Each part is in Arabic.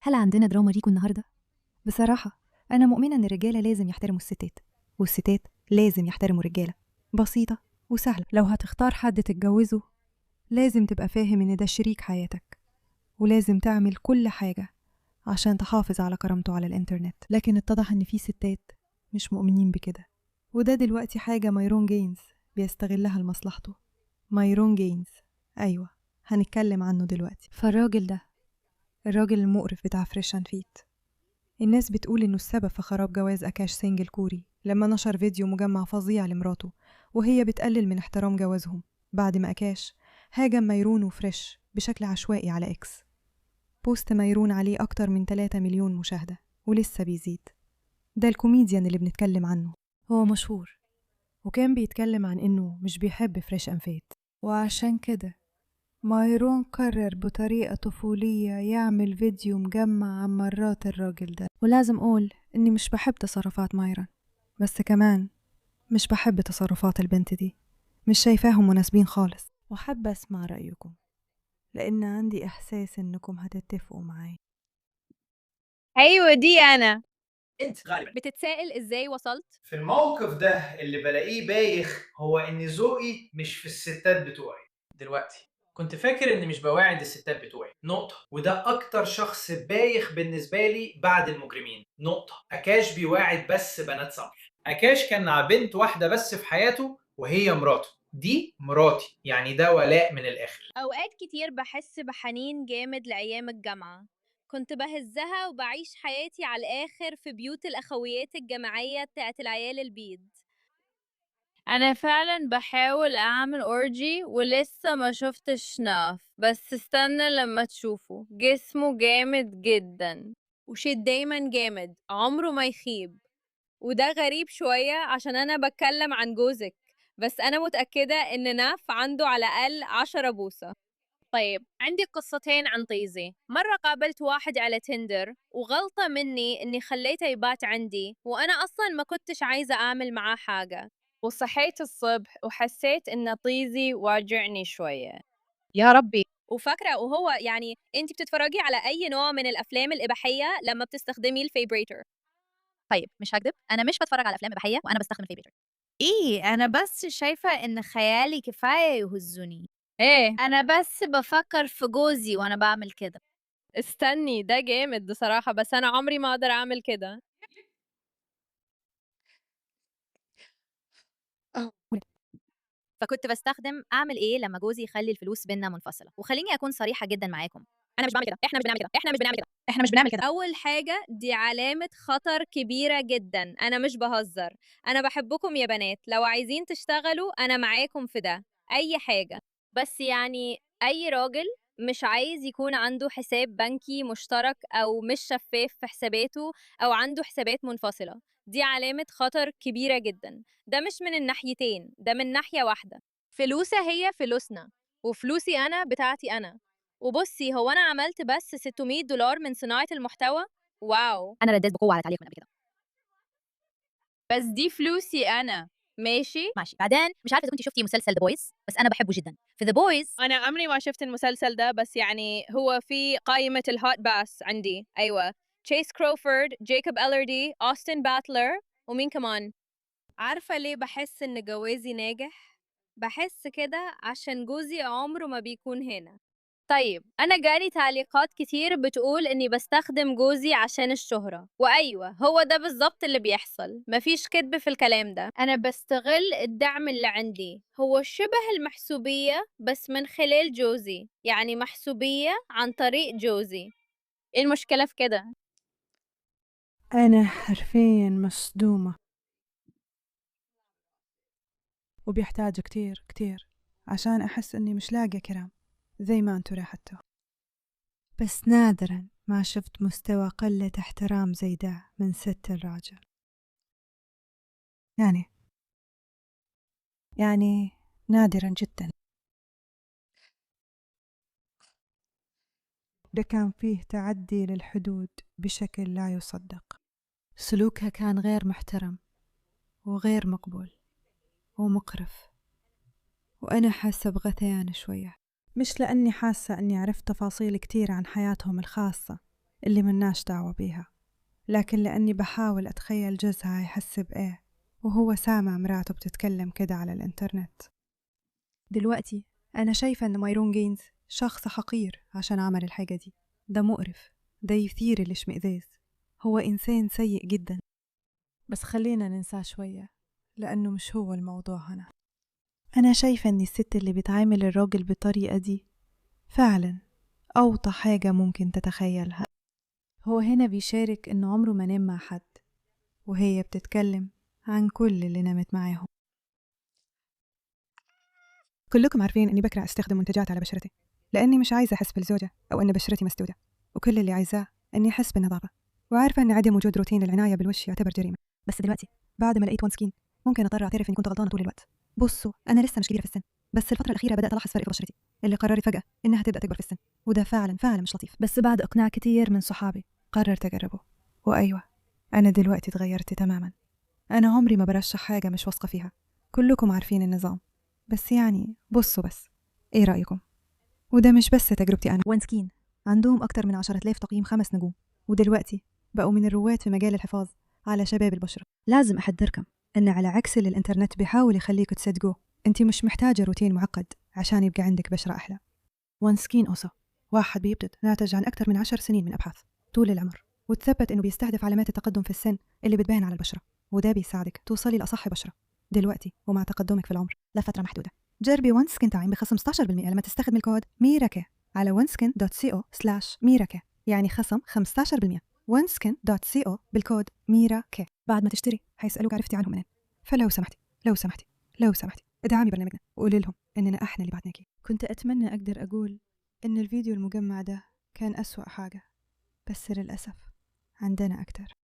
هل عندنا دراما ريكو النهاردة؟ بصراحة أنا مؤمنة إن الرجالة لازم يحترموا الستات، والستات لازم يحترموا الرجالة. بسيطة وسهلة. لو هتختار حد تتجوزه لازم تبقى فاهم إن ده شريك حياتك، ولازم تعمل كل حاجة عشان تحافظ على كرامته على الإنترنت. لكن اتضح إن في ستات مش مؤمنين بكده، وده دلوقتي حاجة مايرون جينز بيستغلها لمصلحته. مايرون جينز، أيوة، هنتكلم عنه دلوقتي. فالراجل ده الراجل المقرف بتاع فريش اند فيت، الناس بتقول إنه السبب في خراب جواز أكاش سينج الكوري لما نشر فيديو مجمع فظيع لمراته وهي بتقلل من احترام جوازهم بعد ما أكاش هاجم ميرون وفريش بشكل عشوائي على إكس. بوست ميرون عليه أكتر من 3 مليون مشاهدة ولسه بيزيد. ده الكوميديان اللي بنتكلم عنه. هو مشهور وكان بيتكلم عن إنه مش بيحب فريش أند فيت، وعشان كده مايرون قرر بطريقة طفولية يعمل فيديو مجمع عن مرات الراجل ده. ولازم أقول إني مش بحب تصرفات مايرون، بس كمان مش بحب تصرفات البنت دي، مش شايفاهم مناسبين خالص. وحابة أسمع رأيكم لأن عندي إحساس إنكم هتتفقوا معاي. أيوة دي أنا. انت غالبا بتتسائل إزاي وصلت؟ في الموقف ده اللي بلاقيه بايخ هو ان ذوقي مش في الستات بتوعي. دلوقتي كنت فاكر اني مش بواعد الستات بتوعي نقطة، وده اكتر شخص بايخ بالنسبة لي بعد المجرمين نقطة. اكاش بيواعد بس بنات صبر. اكاش كان مع بنت واحدة بس في حياته وهي مراته. دي مراتي، يعني ده ولاء من الاخر. أوقات كتير بحس بحنين جامد لأيام الجامعة، كنت بهزها وبعيش حياتي على الآخر في بيوت الأخويات الجامعية بتاعت العيال البيض. أنا فعلا بحاول أعمل أورجي ولسه ما شفتش ناف، بس استنى لما تشوفه. جسمه جامد جدا وشيت دايما جامد، عمره ما يخيب. وده غريب شوية عشان أنا بتكلم عن جوزك، بس أنا متأكدة إن ناف عنده على الأقل 10 بوسة. طيب عندي قصتين عن طيزي. مرة قابلت واحد على تندر وغلطة مني إني خليته يبات عندي وأنا أصلا ما كنتش عايزة أعمل معاه حاجة، وصحيت الصبح وحسيت إن طيزي واجعني شوية. يا ربي. وفاكرة وهو يعني أنت بتتفرجي على أي نوع من الأفلام الإباحية لما بتستخدمي الفيبريتر؟ طيب مش هكدب، أنا مش بتفرج على أفلام إباحية وأنا بستخدم الفيبريتر. إيه، أنا بس شايفة إن خيالي كفاية يهزني. إيه، أنا بس بفكر في جوزي وأنا بعمل كده. استني، ده جامد بصراحة، بس أنا عمري ما أقدر أعمل كده. فكنت باستخدم أعمل إيه لمّا جوزي يخلّي الفلوس بيننا منفصلة، وخلّيني أكون صريحة جدًا معاكم، أنا مش باعمل كده، إحنا مش بنعمل كده، إحنا مش بنعمل كده، إحنا مش بنعمل كده. أول حاجة دي علامة خطر كبيرة جدًا، أنا مش باهزر، أنا باحبكم يا بنات، لو عايزين تشتغلوا أنا معاكم في ده، أي حاجة. بس يعني أي راجل مش عايز يكون عنده حساب بنكي مشترك أو مش شفاف في حساباته أو عنده حسابات منفصلة، دي علامة خطر كبيرة جدًا. ده مش من الناحيتين، ده من ناحية واحدة. فلوسها هي فلوسنا وفلوسي أنا بتاعتي أنا. وبصي، هو أنا عملت بس $600 من صناعة المحتوى. واو، أنا رديت بقوة على تعليق من قبل كده. بس دي فلوسي أنا. ماشي ماشي. بعدين مش عارفة إذا كنتي شفتي مسلسل ذا بويز، بس أنا بحبه جدا. في ذا بويز أنا عمري ما شفت المسلسل ده، بس يعني هو في قائمة الهوت باس عندي. أيوة، تشيس كروفورد، جيكوب ألردي، أوستن باتلر، ومين كمان. عارفة ليه بحس إن جوازي ناجح؟ بحس كده عشان جوزي عمره ما بيكون هنا. طيب أنا جالي تعليقات كتير بتقول إني بستخدم جوزي عشان الشهرة، وأيوة هو ده بالظبط اللي بيحصل، مفيش كذب في الكلام ده. أنا بستغل الدعم اللي عندي، هو شبه المحسوبية بس من خلال جوزي، يعني محسوبية عن طريق جوزي. إيه المشكلة في كده؟ أنا حرفيا مصدومة، وبيحتاج كتير كتير عشان أحس إني مش لاقية كلام زي ما أنتوا لاحظتوا. بس نادرا ما شفت مستوى قلة احترام زي ده من ست الراجل. يعني نادرا جدا. ده كان فيه تعدي للحدود بشكل لا يصدق. سلوكها كان غير محترم وغير مقبول ومقرف، وأنا حاسة بغثيان شوية، مش لأني حاسة أني عرفت تفاصيل كتير عن حياتهم الخاصة، اللي مناش دعوة بيها، لكن لأني بحاول أتخيل جوزها هيحس بإيه وهو سامع مراته بتتكلم كده على الإنترنت. دلوقتي أنا شايفة إن مايرون جينز شخص حقير عشان عمل الحاجة دي. ده مقرف، ده يثير الاشمئزاز، هو إنسان سيء جدا. بس خلينا ننساه شوية لأنه مش هو الموضوع هنا. أنا شايفة إن الست اللي بتعامل الراجل بالطريقة دي فعلا أوطى حاجة ممكن تتخيلها. هو هنا بيشارك إنه عمره ما نام مع حد، وهي بتتكلم عن كل اللي نامت معاهم. كلكم عارفين إني بكره أستخدم منتجات على بشرتي لأني مش عايزة أحس بالزوجة أو إن بشرتي مسدودة، وكل اللي عايزاه إني أحس بالنظافة، وعارفة إن عدم وجود روتين للعناية بالوش يعتبر جريمة. بس دلوقتي بعد ما لقيت وان سكين ممكن أضطر أعترف إني كنت غلطانة طول الوقت. بصوا أنا لسه مش كبيرة في السن، بس الفترة الأخيرة بدأت ألاحظ فرق في بشرتي اللي قررت فجأة إنها تبدأ تكبر في السن، وده فعلا مش لطيف. بس بعد إقناع كتير من صحابي قررت أجربه، وأيوة أنا دلوقتي اتغيرت تماما. أنا عمري ما برشح حاجة مش واثقة فيها، كلكم عارفين النظام، بس يعني بصوا بس إيه رأيكم؟ وده مش بس تجربتي أنا. وان سكين عندهم أكتر من 10,000 تقييم 5 نجوم، ودلوقتي بقوا من الرواد في مجال الحفاظ على شباب البشرة. لازم أحذركم إن على عكس اللي الإنترنت بيحاول يخليك تصدقوه، أنت مش محتاجة روتين معقد عشان يبقى عندك بشرة أحلى. وان سكين أوسا واحد بيبتد ناتج عن أكثر من 10 سنين من أبحاث طول العمر، وتثبت إنه بيستهدف علامات التقدم في السن اللي بتبان على البشرة، وده بيساعدك توصلي لأصح ببشرة دلوقتي ومع تقدمك في العمر لفترة محدودة. جربي وان سكين تايم بخصم 16% لما تستخدم الكود ميراكي على oneskin.co/ميراكي، يعني خصم 15%. oneskin.co بالكود ميراكي. بعد ما تشتري هيسألوك عرفتي عنهم منين، فلو سمحتي ادعمي برنامجنا وقولي لهم إننا إحنا اللي بعتناكي. كنت أتمنى أقدر أقول إن الفيديو المجمع ده كان أسوأ حاجة، بس للأسف عندنا أكتر.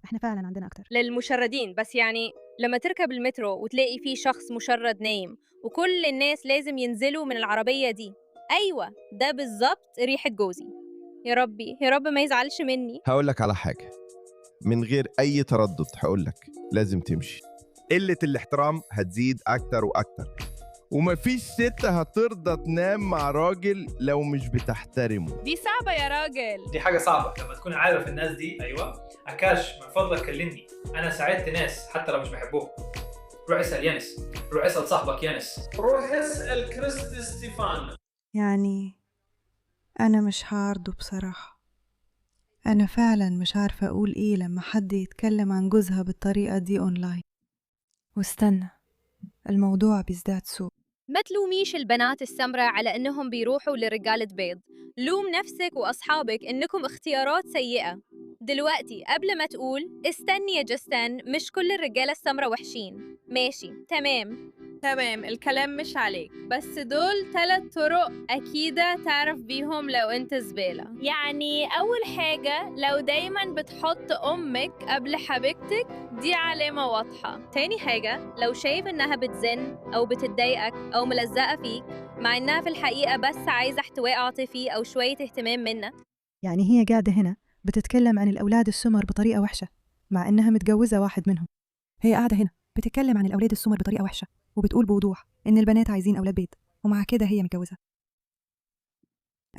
إحنا فعلا عندنا أكتر. للمشردين بس، يعني لما تركب المترو وتلاقي فيه شخص مشرد نايم وكل الناس لازم ينزلوا من العربية دي، أيوة ده بالظبط ريحة جوزي. يا ربي يا رب ما يزعلش مني. هقول لك على حاجة من غير أي تردد، هقول لك لازم تمشي. قلة الاحترام هتزيد أكتر وأكتر، ومفيش ست هترضى تنام مع راجل لو مش بتحترمه. دي صعبة يا راجل. دي حاجة صعبة لما تكون عارف الناس دي. أيوة أكاش من فضلك كلمني، أنا ساعدت ناس حتى لو مش بحبهم. روح اسأل يانس، روح اسأل صاحبك يانس، روح اسأل كريست ستيفان. يعني أنا مش هعرضه بصراحة. أنا فعلا مش عارفة أقول إيه لما حد يتكلم عن جوزها بالطريقة دي أونلاين. واستنى، الموضوع بيزداد سوء. ما تلوميش البنات السمراء على إنهم بيروحوا لرجالة بيض، لوم نفسك وأصحابك إنكم اختيارات سيئة. دلوقتي قبل ما تقول استني يا جستان، مش كل الرجالة السمراء وحشين. ماشي تمام الكلام مش عليك، بس دول 3 طرق أكيدة تعرف بيهم لو أنت زبالة. يعني أول حاجة، لو دايماً بتحط أمك قبل حبيبتك، دي علامة واضحة. تاني حاجة، لو شايف إنها بتزن أو بتضايقك أو ملزقة فيك مع إنها في الحقيقة بس عايزة احتواء عاطفي أو شوية اهتمام منك. يعني هي قاعدة هنا بتتكلم عن الأولاد السمر بطريقة وحشة مع إنها متجوزة واحد منهم. هي قاعدة هنا بتتكلم عن الأولاد السمر بطريقة وحشة وبتقول بوضوح إن البنات عايزين أولاد بيض، ومع كده هي متجوزة.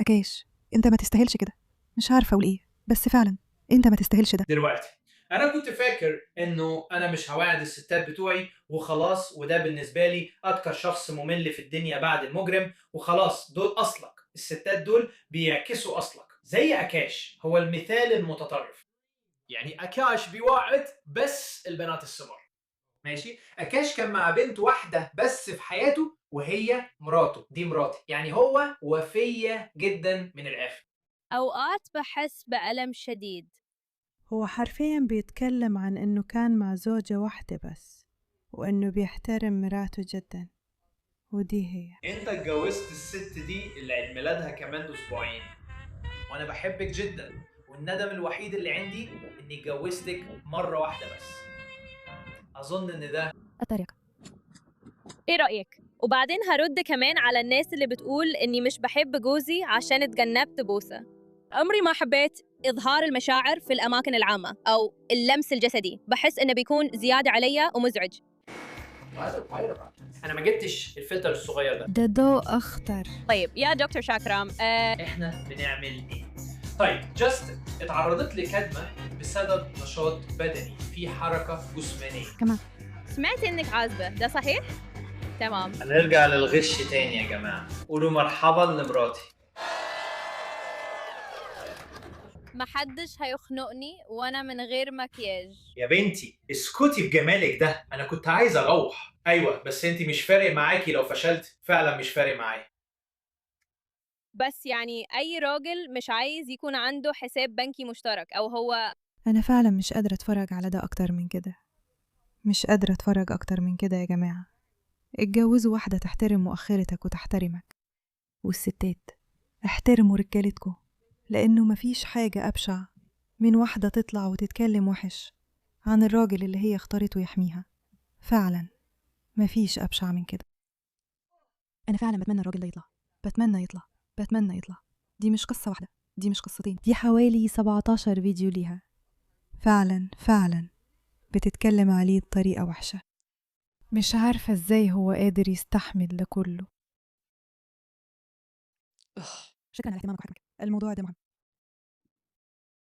أكيش أنت ما تستاهلش كده. مش عارفة أقول إيه، بس فعلا أنت ما تستاهلش ده. دلوقتي أنا كنت فاكر إنه أنا مش هواعد الستات بتوعي وخلاص، وده بالنسبة لي أكتر شخص ممل في الدنيا بعد المجرم، وخلاص دول أصلك. الستات دول بيعكسوا أصلك، زي أكاش هو المثال المتطرف. يعني أكاش بيوعد بس البنات السمر، ماشي. أكاش كان مع بنت واحدة بس في حياته وهي مراته، دي مراتي، يعني هو وفية جدا من الآخر. أوقات بحس بألم شديد. هو حرفيا بيتكلم عن إنه كان مع زوجة واحدة بس، وإنه بيحترم مراته جدا، ودي هي. انت اتجوزت الست دي اللي عيد ميلادها كمان اسبوعين، وانا بحبك جدا، والندم الوحيد اللي عندي اني اتجوزتك مرة واحدة بس. اظن ان ده الطريقة. ايه رأيك؟ وبعدين هرد كمان على الناس اللي بتقول اني مش بحب جوزي عشان اتجنبت بوسة. عمري ما حبيت إظهار المشاعر في الأماكن العامة أو اللمس الجسدي، بحس إنه بيكون زيادة عليا ومزعج. انا ما جبتش الفلتر الصغير ده. ده ضوء أخضر. طيب يا دكتور شاكرام، احنا بنعمل ايه؟ طيب جاستن اتعرضت لكدمة بسبب نشاط بدني في حركة جسمانية. سمعت انك عازبة، ده صحيح؟ تمام. هنرجع للغش تاني يا جماعة. قولوا مرحبا لمراتي. محدش هيخنقني وانا من غير مكياج. يا بنتي اسكتي بجمالك ده، انا كنت عايز اروح. ايوه بس انتي مش فارق معاكي لو فشلت، فعلا مش فارق معايا. بس يعني اي راجل مش عايز يكون عنده حساب بنكي مشترك، او هو أنا فعلا مش قادرة أتفرج على ده أكتر من كده، مش قادرة أتفرج أكتر من كده يا جماعة. اتجوزوا واحدة تحترم مؤخرتك وتحترمك، والستات احترموا رجالتكم، لأنه مفيش حاجة أبشع من واحدة تطلع وتتكلم وحش عن الراجل اللي هي اختارته يحميها. فعلا مفيش أبشع من كده. أنا فعلا بتمنى الراجل ده يطلع، بتمنى يطلع. دي مش قصة واحدة، دي مش قصتين، دي حوالي 17 فيديو ليها. فعلا بتتكلم عليه بطريقة وحشة. مش عارفة ازاي هو قادر يستحمل ده كله. شكرا على اهتمامك وحكمك، الموضوع ده مهم.